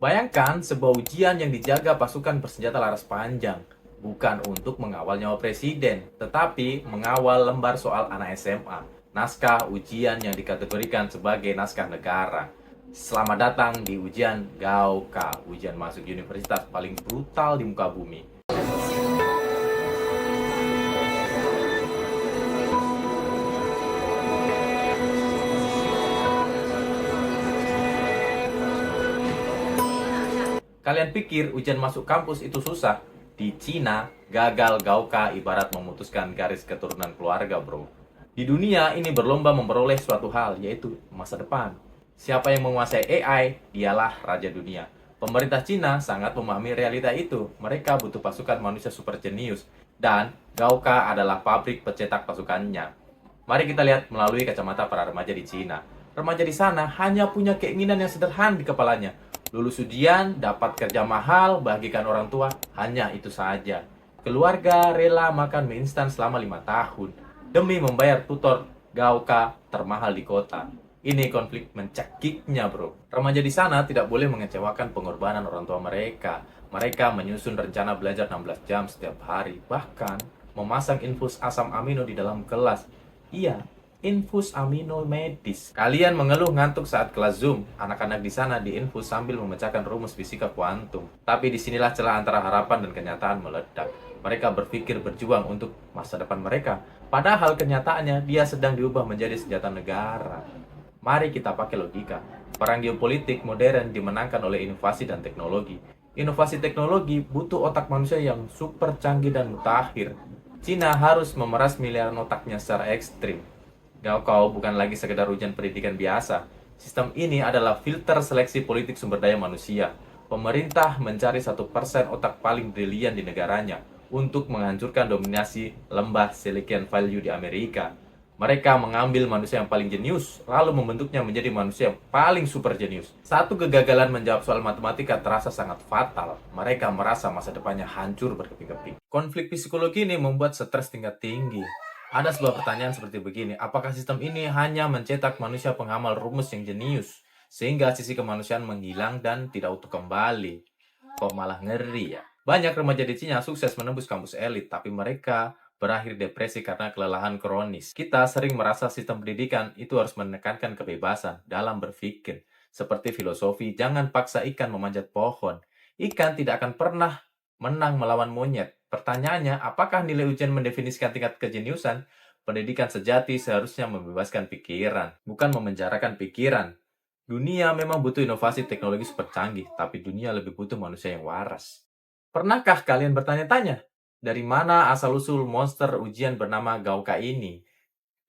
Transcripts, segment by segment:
Bayangkan sebuah ujian yang dijaga pasukan bersenjata laras panjang, bukan untuk mengawal nyawa presiden, tetapi mengawal lembar soal anak SMA, naskah ujian yang dikategorikan sebagai naskah negara. Selamat datang di ujian GAUKA, ujian masuk universitas paling brutal di muka bumi. Kalian pikir ujian masuk kampus itu susah? Di Cina, gagal Gauka ibarat memutuskan garis keturunan keluarga, bro. Di dunia ini berlomba memperoleh suatu hal, yaitu masa depan. Siapa yang menguasai AI, dialah raja dunia. Pemerintah Cina sangat memahami realita itu. Mereka butuh pasukan manusia super jenius. Dan Gauka adalah pabrik pencetak pasukannya. Mari kita lihat melalui kacamata para remaja di Cina. Remaja di sana hanya punya keinginan yang sederhana di kepalanya. Lulus ujian, dapat kerja mahal, bagikan orang tua, hanya itu saja. Keluarga rela makan mie instan selama 5 tahun demi membayar tutor Gauka termahal di kota. Ini konflik mencekiknya, bro. Remaja di sana tidak boleh mengecewakan pengorbanan orang tua mereka. Mereka menyusun rencana belajar 16 jam setiap hari, bahkan memasang infus asam amino di dalam kelas. Iya, infus amino medis. Kalian mengeluh ngantuk saat kelas Zoom. Anak-anak di sana diinfus sambil memecahkan rumus fisika kuantum. Tapi disinilah celah antara harapan dan kenyataan meledak. Mereka berpikir berjuang untuk masa depan mereka. Padahal kenyataannya dia sedang diubah menjadi senjata negara. Mari kita pakai logika. Perang geopolitik modern dimenangkan oleh inovasi dan teknologi. Inovasi teknologi butuh otak manusia yang super canggih dan mutakhir. Cina harus memeras miliaran otaknya secara ekstrim. Kau bukan lagi sekedar ujian pendidikan biasa. Sistem ini adalah filter seleksi politik sumber daya manusia. Pemerintah mencari 1% otak paling brilian di negaranya untuk menghancurkan dominasi lembah Silicon Valley di Amerika. Mereka mengambil manusia yang paling jenius, lalu membentuknya menjadi manusia yang paling super jenius. Satu kegagalan menjawab soal matematika terasa sangat fatal. Mereka merasa masa depannya hancur berkeping-keping. Konflik psikologi ini membuat stres tingkat tinggi. Ada sebuah pertanyaan seperti begini, apakah sistem ini hanya mencetak manusia penghamal rumus yang jenius, sehingga sisi kemanusiaan menghilang dan tidak utuh kembali? Kok malah ngeri ya? Banyak remaja di Cina sukses menembus kampus elit, tapi mereka berakhir depresi karena kelelahan kronis. Kita sering merasa sistem pendidikan itu harus menekankan kebebasan dalam berpikir. Seperti filosofi, jangan paksa ikan memanjat pohon. Ikan tidak akan pernah menang melawan monyet. Pertanyaannya, apakah nilai ujian mendefinisikan tingkat kejeniusan? Pendidikan sejati seharusnya membebaskan pikiran, bukan memenjarakan pikiran. Dunia memang butuh inovasi teknologi super canggih, tapi dunia lebih butuh manusia yang waras. Pernahkah kalian bertanya-tanya, dari mana asal-usul monster ujian bernama Gauka ini?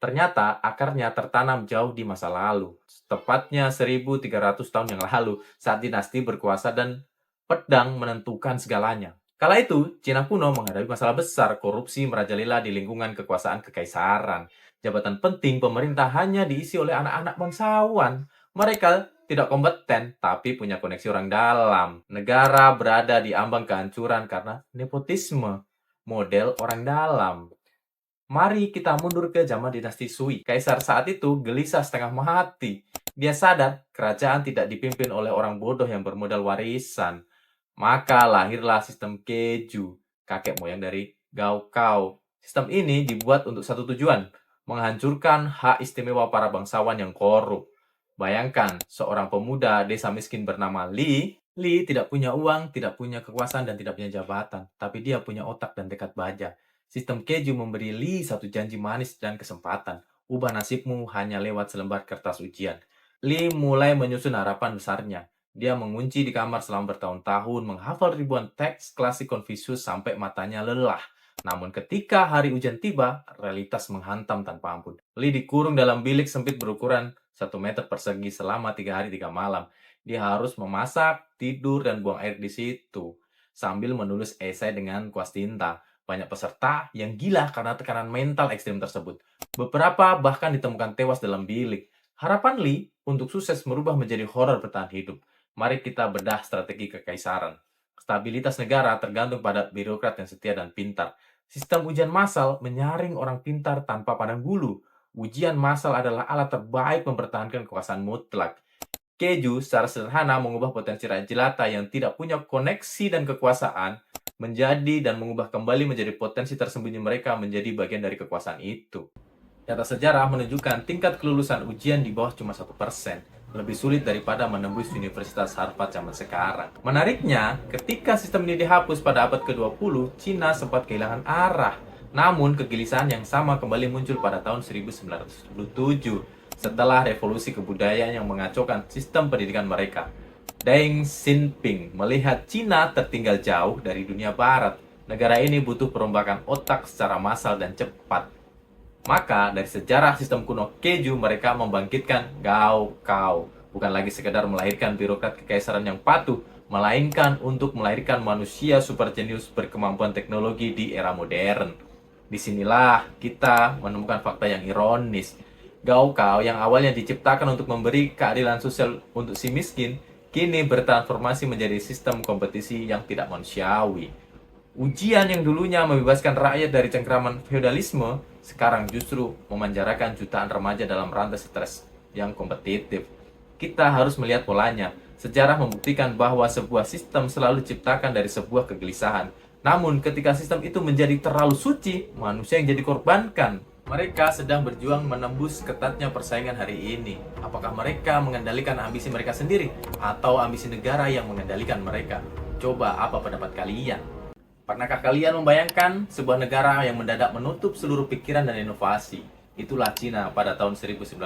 Ternyata akarnya tertanam jauh di masa lalu, tepatnya 1300 tahun yang lalu, saat dinasti berkuasa dan pedang menentukan segalanya. Kala itu, Cina kuno menghadapi masalah besar, korupsi merajalela di lingkungan kekuasaan kekaisaran. Jabatan penting pemerintah hanya diisi oleh anak-anak bangsawan. Mereka tidak kompeten, tapi punya koneksi orang dalam. Negara berada di ambang kehancuran karena nepotisme, model orang dalam. Mari kita mundur ke zaman dinasti Sui. Kaisar saat itu gelisah setengah mati. Dia sadar kerajaan tidak dipimpin oleh orang bodoh yang bermodal warisan. Maka lahirlah sistem keju, kakek moyang dari Gaokao. Sistem ini dibuat untuk satu tujuan, menghancurkan hak istimewa para bangsawan yang korup. Bayangkan, seorang pemuda desa miskin bernama Li. Li tidak punya uang, tidak punya kekuasaan, dan tidak punya jabatan. Tapi dia punya otak dan tekad baja. Sistem keju memberi Li satu janji manis dan kesempatan. Ubah nasibmu hanya lewat selembar kertas ujian. Li mulai menyusun harapan besarnya. Dia mengunci di kamar selama bertahun-tahun, menghafal ribuan teks klasik Konfusius sampai matanya lelah. Namun ketika hari ujian tiba, realitas menghantam tanpa ampun. Li dikurung dalam bilik sempit berukuran 1 meter persegi selama 3 hari 3 malam. Dia harus memasak, tidur, dan buang air di situ. Sambil menulis esai dengan kuas tinta. Banyak peserta yang gila karena tekanan mental ekstrim tersebut. Beberapa bahkan ditemukan tewas dalam bilik. Harapan Li untuk sukses merubah menjadi horor bertahan hidup. Mari kita bedah strategi kekaisaran. Stabilitas negara tergantung pada birokrat yang setia dan pintar. Sistem ujian massal menyaring orang pintar tanpa pandang bulu. Ujian massal adalah alat terbaik mempertahankan kekuasaan mutlak. Keju secara sederhana mengubah potensi rakyat jelata yang tidak punya koneksi dan kekuasaan menjadi dan mengubah kembali menjadi potensi tersembunyi mereka menjadi bagian dari kekuasaan itu. Data sejarah menunjukkan tingkat kelulusan ujian di bawah cuma 1%, lebih sulit daripada menembus Universitas Harvard zaman sekarang. Menariknya, ketika sistem ini dihapus pada abad ke-20, Cina sempat kehilangan arah. Namun, kegelisahan yang sama kembali muncul pada tahun 1977 setelah revolusi kebudayaan yang mengacaukan sistem pendidikan mereka. Deng Xiaoping melihat Cina tertinggal jauh dari dunia barat. Negara ini butuh perombakan otak secara massal dan cepat. Maka dari sejarah sistem kuno Keju mereka membangkitkan Gaokao. Bukan lagi sekedar melahirkan birokrat kekaisaran yang patuh, melainkan untuk melahirkan manusia super jenius berkemampuan teknologi di era modern. Disinilah kita menemukan fakta yang ironis. Gaokao yang awalnya diciptakan untuk memberi keadilan sosial untuk si miskin, kini bertransformasi menjadi sistem kompetisi yang tidak manusiawi. Ujian yang dulunya membebaskan rakyat dari cengkraman feodalisme, sekarang justru memenjarakan jutaan remaja dalam rantai stres yang kompetitif. Kita harus melihat polanya. Sejarah membuktikan bahwa sebuah sistem selalu diciptakan dari sebuah kegelisahan. Namun, ketika sistem itu menjadi terlalu suci, manusia yang jadi korbankan. Mereka sedang berjuang menembus ketatnya persaingan hari ini. Apakah mereka mengendalikan ambisi mereka sendiri, atau ambisi negara yang mengendalikan mereka? Coba apa pendapat kalian? Pernahkah kalian membayangkan sebuah negara yang mendadak menutup seluruh pikiran dan inovasi? Itulah Cina pada tahun 1966.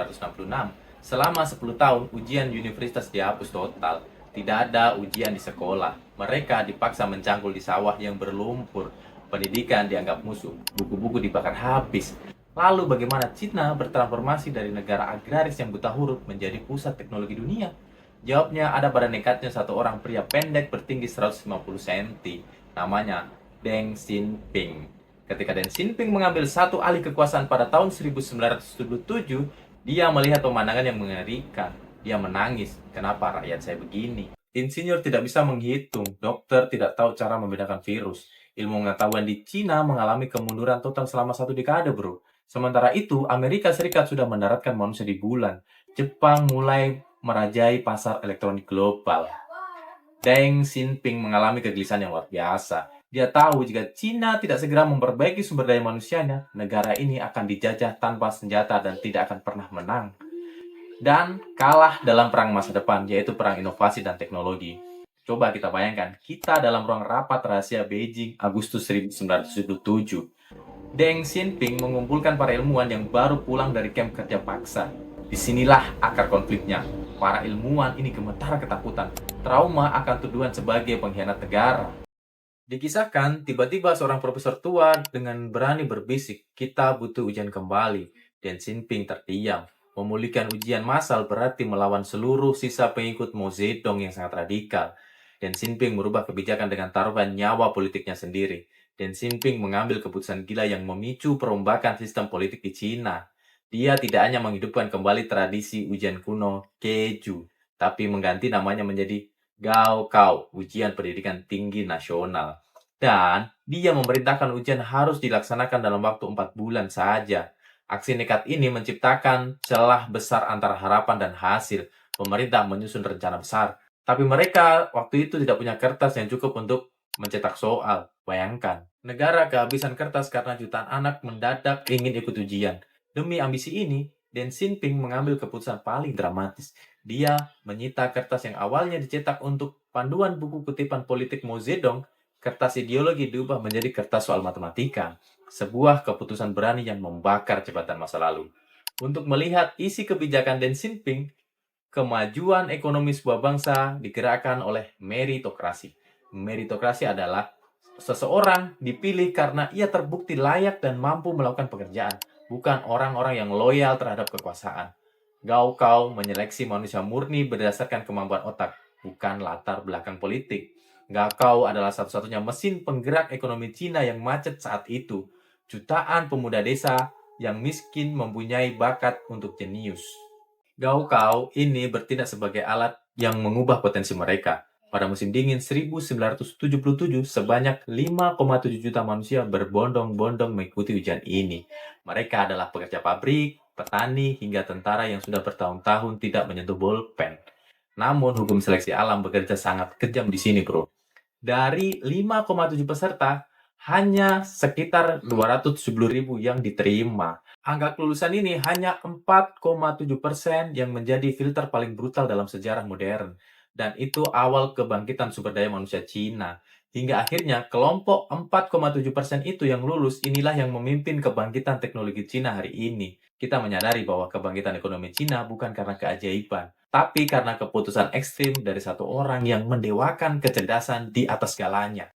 Selama 10 tahun, ujian universitas dihapus total. Tidak ada ujian di sekolah. Mereka dipaksa mencangkul di sawah yang berlumpur. Pendidikan dianggap musuh. Buku-buku dibakar habis. Lalu bagaimana Cina bertransformasi dari negara agraris yang buta huruf menjadi pusat teknologi dunia? Jawabnya ada pada nekatnya satu orang pria pendek bertinggi 150 cm. Namanya Deng Xiaoping. Ketika Deng Xiaoping mengambil satu alih kekuasaan pada tahun 1977, dia melihat pemandangan yang mengerikan. Dia menangis, kenapa rakyat saya begini? Insinyur tidak bisa menghitung, dokter tidak tahu cara membedakan virus. Ilmu pengetahuan di Cina mengalami kemunduran total selama 1 dekade, bro. Sementara itu, Amerika Serikat sudah mendaratkan manusia di bulan. Jepang mulai merajai pasar elektronik global. Deng Xiaoping mengalami kegelisahan yang luar biasa. Dia tahu jika Cina tidak segera memperbaiki sumber daya manusianya, negara ini akan dijajah tanpa senjata dan tidak akan pernah menang. Dan kalah dalam perang masa depan, yaitu perang inovasi dan teknologi. Coba kita bayangkan, kita dalam ruang rapat rahasia Beijing Agustus 1977. Deng Xiaoping mengumpulkan para ilmuwan yang baru pulang dari kamp kerja paksa. Disinilah akar konfliknya. Para ilmuwan ini gemetar ketakutan, trauma akan tuduhan sebagai pengkhianat negara. Dikisahkan, tiba-tiba seorang profesor tua dengan berani berbisik, kita butuh ujian kembali. Deng Xiaoping terdiam. Memulihkan ujian massal berarti melawan seluruh sisa pengikut Mao Zedong yang sangat radikal. Deng Xiaoping merubah kebijakan dengan taruhan nyawa politiknya sendiri. Deng Xiaoping mengambil keputusan gila yang memicu perombakan sistem politik di Cina. Dia tidak hanya menghidupkan kembali tradisi ujian kuno Keju, tapi mengganti namanya menjadi Gaokao, ujian pendidikan tinggi nasional. Dan dia memerintahkan ujian harus dilaksanakan dalam waktu 4 bulan saja. Aksi nekat ini menciptakan celah besar antara harapan dan hasil. Pemerintah menyusun rencana besar, tapi mereka waktu itu tidak punya kertas yang cukup untuk mencetak soal. Bayangkan, negara kehabisan kertas karena jutaan anak mendadak ingin ikut ujian. Demi ambisi ini, Deng Xiaoping mengambil keputusan paling dramatis. Dia menyita kertas yang awalnya dicetak untuk panduan buku kutipan politik Mao Zedong. Kertas ideologi diubah menjadi kertas soal matematika. Sebuah keputusan berani yang membakar jabatan masa lalu. Untuk melihat isi kebijakan Deng Xiaoping, kemajuan ekonomi sebuah bangsa digerakkan oleh meritokrasi. Meritokrasi adalah seseorang dipilih karena ia terbukti layak dan mampu melakukan pekerjaan, bukan orang-orang yang loyal terhadap kekuasaan. Gaokao menyeleksi manusia murni berdasarkan kemampuan otak, bukan latar belakang politik. Gaokao adalah satu-satunya mesin penggerak ekonomi Cina yang macet saat itu. Jutaan pemuda desa yang miskin mempunyai bakat untuk jenius. Gaokao ini bertindak sebagai alat yang mengubah potensi mereka. Pada musim dingin 1977, sebanyak 5,7 juta manusia berbondong-bondong mengikuti ujian ini. Mereka adalah pekerja pabrik, petani, hingga tentara yang sudah bertahun-tahun tidak menyentuh bolpen. Namun, hukum seleksi alam bekerja sangat kejam di sini, bro. Dari 5,7 peserta, hanya sekitar 270.000 yang diterima. Angka kelulusan ini hanya 4,7% yang menjadi filter paling brutal dalam sejarah modern. Dan itu awal kebangkitan sumber daya manusia Cina. Hingga akhirnya kelompok 4,7% itu yang lulus, inilah yang memimpin kebangkitan teknologi Cina hari ini. Kita menyadari bahwa kebangkitan ekonomi Cina bukan karena keajaiban, tapi karena keputusan ekstrim dari satu orang yang mendewakan kecerdasan di atas segalanya.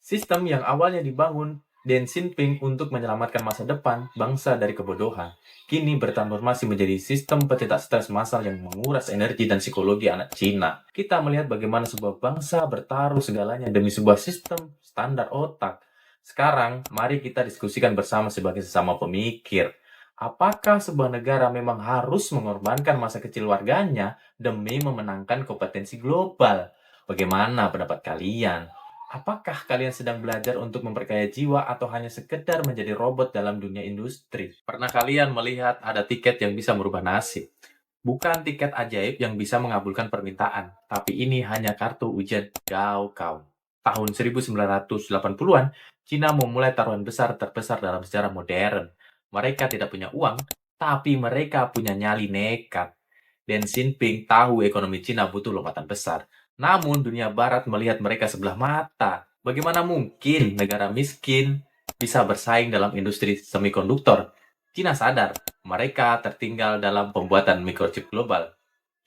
Sistem yang awalnya dibangun Deng Xiaoping untuk menyelamatkan masa depan bangsa dari kebodohan, kini bertransformasi menjadi sistem pencetak stres massal yang menguras energi dan psikologi anak Cina. Kita melihat bagaimana sebuah bangsa bertaruh segalanya demi sebuah sistem standar otak. Sekarang, mari kita diskusikan bersama sebagai sesama pemikir. Apakah sebuah negara memang harus mengorbankan masa kecil warganya demi memenangkan kompetensi global? Bagaimana pendapat kalian? Apakah kalian sedang belajar untuk memperkaya jiwa atau hanya sekedar menjadi robot dalam dunia industri? Pernah kalian melihat ada tiket yang bisa merubah nasib? Bukan tiket ajaib yang bisa mengabulkan permintaan, tapi ini hanya kartu ujian Gaokao. Tahun 1980-an, Cina memulai taruhan besar terbesar dalam sejarah modern. Mereka tidak punya uang, tapi mereka punya nyali nekat. Deng Xiaoping tahu ekonomi Cina butuh lompatan besar. Namun dunia barat melihat mereka sebelah mata. Bagaimana mungkin negara miskin bisa bersaing dalam industri semikonduktor? Cina sadar mereka tertinggal dalam pembuatan microchip global.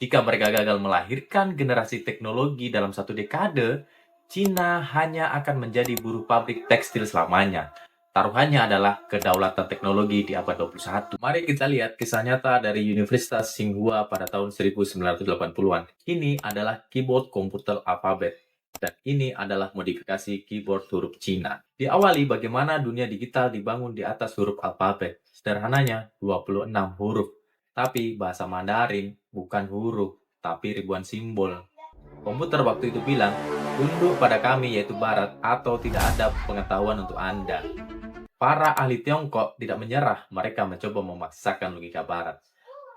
Jika mereka gagal melahirkan generasi teknologi dalam satu dekade, Cina hanya akan menjadi buruh pabrik tekstil selamanya. Taruhannya adalah kedaulatan teknologi di abad 21. Mari kita lihat kisah nyata dari Universitas Tsinghua pada tahun 1980-an. Ini adalah keyboard komputer alfabet. Dan ini adalah modifikasi keyboard huruf Cina. Diawali bagaimana dunia digital dibangun di atas huruf alfabet. Sederhananya 26 huruf. Tapi bahasa Mandarin bukan huruf, tapi ribuan simbol. Komputer waktu itu bilang, tunduk pada kami yaitu Barat atau tidak ada pengetahuan untuk Anda. Para ahli Tiongkok tidak menyerah, mereka mencoba memaksakan logika Barat.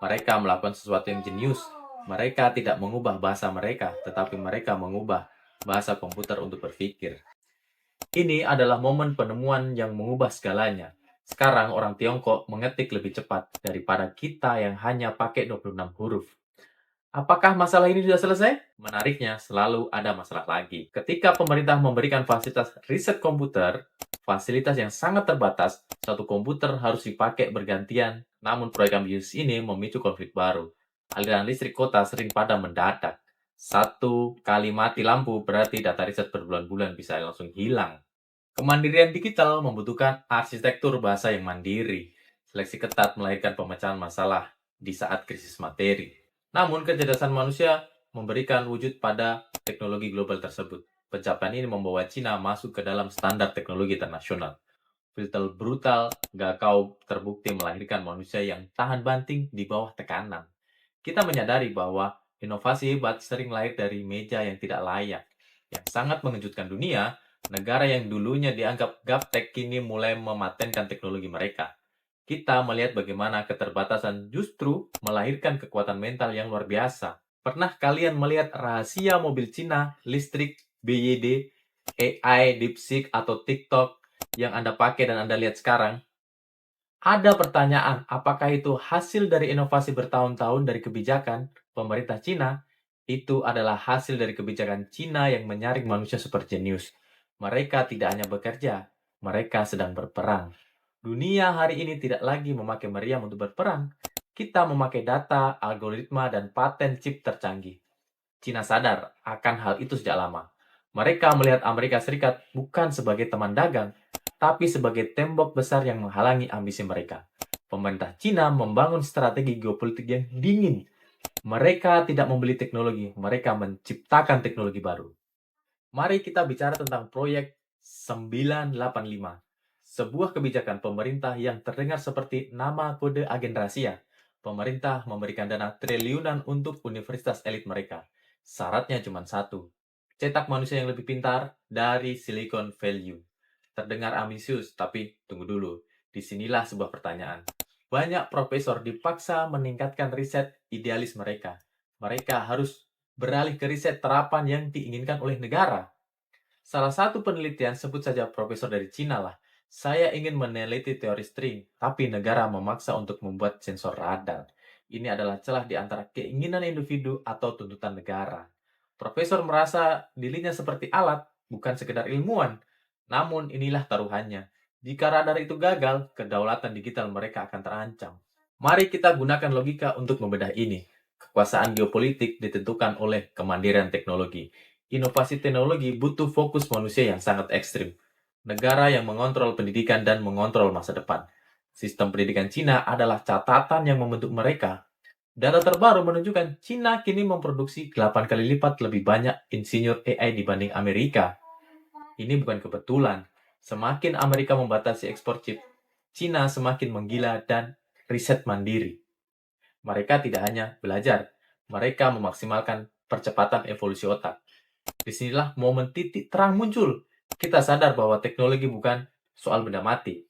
Mereka melakukan sesuatu yang jenius. Mereka tidak mengubah bahasa mereka, tetapi mereka mengubah bahasa komputer untuk berpikir. Ini adalah momen penemuan yang mengubah segalanya. Sekarang orang Tiongkok mengetik lebih cepat daripada kita yang hanya pakai 26 huruf. Apakah masalah ini sudah selesai? Menariknya, selalu ada masalah lagi. Ketika pemerintah memberikan fasilitas riset komputer, fasilitas yang sangat terbatas, satu komputer harus dipakai bergantian. Namun proyek ambisius ini memicu konflik baru. Aliran listrik kota sering padam mendadak. Satu kali mati lampu berarti data riset berbulan-bulan bisa langsung hilang. Kemandirian digital membutuhkan arsitektur bahasa yang mandiri. Seleksi ketat melahirkan pemecahan masalah di saat krisis materi. Namun, kecerdasan manusia memberikan wujud pada teknologi global tersebut. Pencapaian ini membawa Cina masuk ke dalam standar teknologi internasional. Filter brutal, Gakau terbukti melahirkan manusia yang tahan banting di bawah tekanan. Kita menyadari bahwa inovasi hebat sering lahir dari meja yang tidak layak. Yang sangat mengejutkan dunia, negara yang dulunya dianggap gaptek kini mulai mematenkan teknologi mereka. Kita melihat bagaimana keterbatasan justru melahirkan kekuatan mental yang luar biasa. Pernah kalian melihat rahasia mobil Cina, listrik, BYD, AI, DeepSeek, atau TikTok yang Anda pakai dan Anda lihat sekarang? Ada pertanyaan, apakah itu hasil dari inovasi bertahun-tahun dari kebijakan pemerintah Cina? Itu adalah hasil dari kebijakan Cina yang menyaring manusia super jenius. Mereka tidak hanya bekerja, mereka sedang berperang. Dunia hari ini tidak lagi memakai meriam untuk berperang. Kita memakai data, algoritma, dan paten chip tercanggih. Cina sadar akan hal itu sejak lama. Mereka melihat Amerika Serikat bukan sebagai teman dagang, tapi sebagai tembok besar yang menghalangi ambisi mereka. Pemerintah Cina membangun strategi geopolitik yang dingin. Mereka tidak membeli teknologi, mereka menciptakan teknologi baru. Mari kita bicara tentang proyek 985. Sebuah kebijakan pemerintah yang terdengar seperti nama kode agen rahasia. Pemerintah memberikan dana triliunan untuk universitas elit mereka. Syaratnya cuma satu, cetak manusia yang lebih pintar dari Silicon Valley. Terdengar ambisius, tapi tunggu dulu. Disinilah sebuah pertanyaan. Banyak profesor dipaksa meningkatkan riset idealis mereka. Mereka harus beralih ke riset terapan yang diinginkan oleh negara. Salah satu penelitian, sebut saja profesor dari Cina lah, saya ingin meneliti teori string, tapi negara memaksa untuk membuat sensor radar. Ini adalah celah di antara keinginan individu atau tuntutan negara. Profesor merasa dirinya seperti alat, bukan sekedar ilmuwan. Namun inilah taruhannya. Jika radar itu gagal, kedaulatan digital mereka akan terancam. Mari kita gunakan logika untuk membedah ini. Kekuasaan geopolitik ditentukan oleh kemandirian teknologi. Inovasi teknologi butuh fokus manusia yang sangat ekstrim. Negara yang mengontrol pendidikan dan mengontrol masa depan. Sistem pendidikan Cina adalah catatan yang membentuk mereka. Data terbaru menunjukkan Cina kini memproduksi 8 kali lipat lebih banyak insinyur AI dibanding Amerika. Ini bukan kebetulan. Semakin Amerika membatasi ekspor chip, Cina semakin menggila dan riset mandiri. Mereka tidak hanya belajar, mereka memaksimalkan percepatan evolusi otak. Disinilah momen titik terang muncul. Kita sadar bahwa teknologi bukan soal benda mati.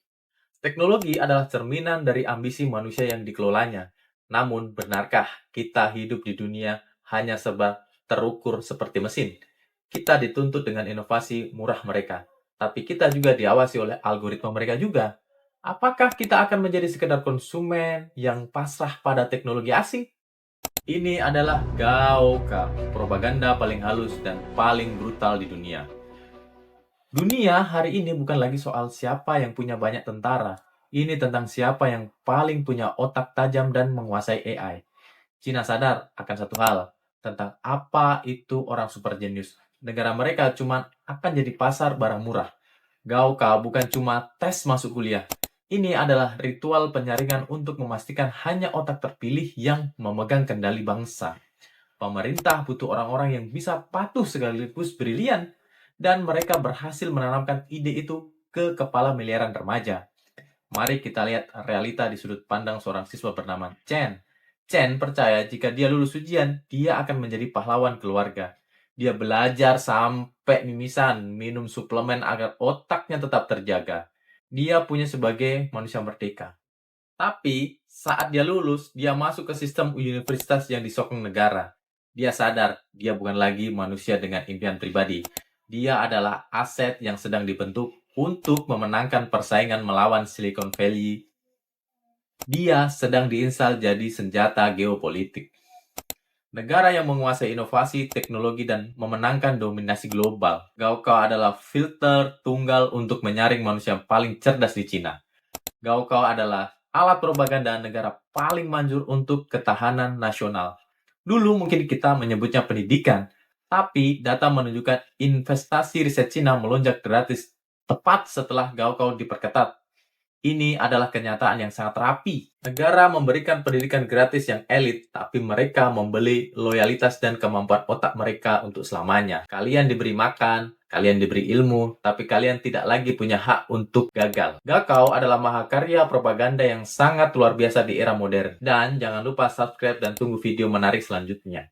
Teknologi adalah cerminan dari ambisi manusia yang dikelolanya. Namun, benarkah kita hidup di dunia hanya serba terukur seperti mesin? Kita dituntut dengan inovasi murah mereka, tapi kita juga diawasi oleh algoritma mereka juga. Apakah kita akan menjadi sekedar konsumen yang pasrah pada teknologi asing? Ini adalah Gaoka, propaganda paling halus dan paling brutal di dunia. Dunia hari ini bukan lagi soal siapa yang punya banyak tentara. Ini tentang siapa yang paling punya otak tajam dan menguasai AI. Cina sadar akan satu hal, tentang apa itu orang super genius. Negara mereka cuma akan jadi pasar barang murah. Gaoka bukan cuma tes masuk kuliah. Ini adalah ritual penyaringan untuk memastikan hanya otak terpilih yang memegang kendali bangsa. Pemerintah butuh orang-orang yang bisa patuh sekaligus brilian, dan mereka berhasil menanamkan ide itu ke kepala miliaran remaja. Mari kita lihat realita di sudut pandang seorang siswa bernama Chen. Chen percaya jika dia lulus ujian, dia akan menjadi pahlawan keluarga. Dia belajar sampai mimisan, minum suplemen agar otaknya tetap terjaga. Dia punya sebagai manusia merdeka. Tapi saat dia lulus, dia masuk ke sistem universitas yang disokong negara. Dia sadar dia bukan lagi manusia dengan impian pribadi. Dia adalah aset yang sedang dibentuk untuk memenangkan persaingan melawan Silicon Valley. Dia sedang diinstal jadi senjata geopolitik. Negara yang menguasai inovasi, teknologi, dan memenangkan dominasi global. Gaokao adalah filter tunggal untuk menyaring manusia paling cerdas di Cina. Gaokao adalah alat propaganda negara paling manjur untuk ketahanan nasional. Dulu mungkin kita menyebutnya pendidikan, tapi data menunjukkan investasi riset Cina melonjak gratis tepat setelah Gaokao diperketat. Ini adalah kenyataan yang sangat rapi. Negara memberikan pendidikan gratis yang elit, tapi mereka membeli loyalitas dan kemampuan otak mereka untuk selamanya. Kalian diberi makan, kalian diberi ilmu, tapi kalian tidak lagi punya hak untuk gagal. Gaokao adalah mahakarya propaganda yang sangat luar biasa di era modern. Dan jangan lupa subscribe dan tunggu video menarik selanjutnya.